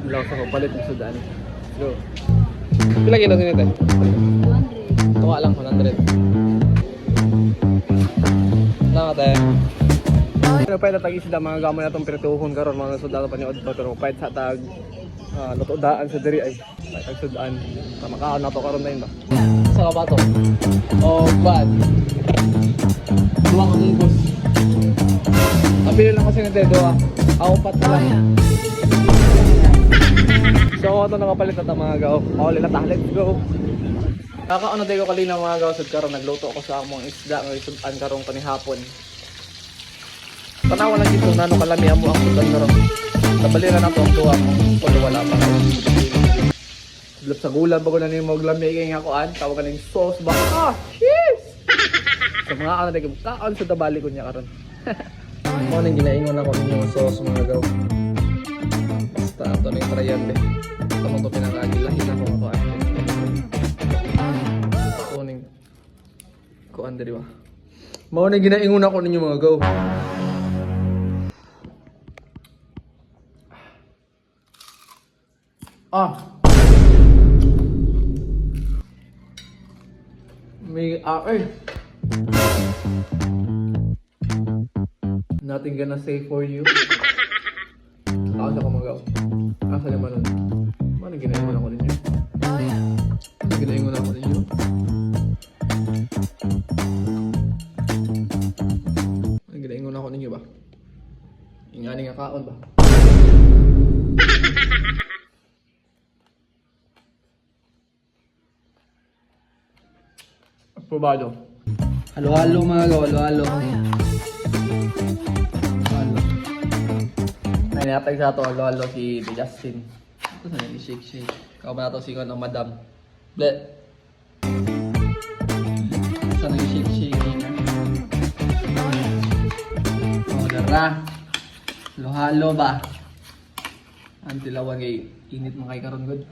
Ilaw sa papalit ng sudan. Go. Pila kilo din ito? 200. Tuwa lang, 100. Salamat eh. Pero pwede tag isda mga gamay na itong pirituhon karon mga sudalo pa niyo pero pwede sa tag lutodaan sa diri ay tag sudaan. Makaon na to karon na yun ba? Sa ba to? Oh, bad. Duwa ka mungkos. Apil lang kasi nito, duwa. Aupat na lang. So ako ito nakapalit na ito mga gaw. Mauli na ta, let's go. Kakaano tayo ko kalina mga gaw. Sud karon nagluto ako sa among isda ng sudan karong kanihapon. Tanawa lang dito nano kalami amo ang sudan karon. Nabaliran na to ang duwa mo. Kung wala pa. Blop sa gulan bago na nimo glami kay nga kuan, tawag kaning sauce ba? Ah, cheese. Sa mga ano dai kaon sa tabali ko niya karon. Mo nang ginaingon ako ninyo sauce mga gaw. Basta ato ning triangle. Tamo to pinakagilahin ako ako ate. Ato ning kuan diri ba? Mo nang ginaingon ako ninyo mga gaw. Ah. May nothing gonna say for you. Asa ko magaw. Asa naman nun. Ano ginaingon ako ninyo? Ano ginaingon ako ninyo? Ano ginaingon ako ninyo ba? Ingani nga kaon ba? Probado. Halo-halo mga gaw, halo-halo. Halo. May natag sa ito, halo-halo si Justin. Ito na shake-shake. Ikaw ba na ito singon ng madam? Ble. Ito na shake-shake. O, dara. Halo-halo ba? Ang tilawan kay init mga kay karon good.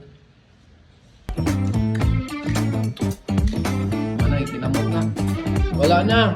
Tinamot na. Wala na.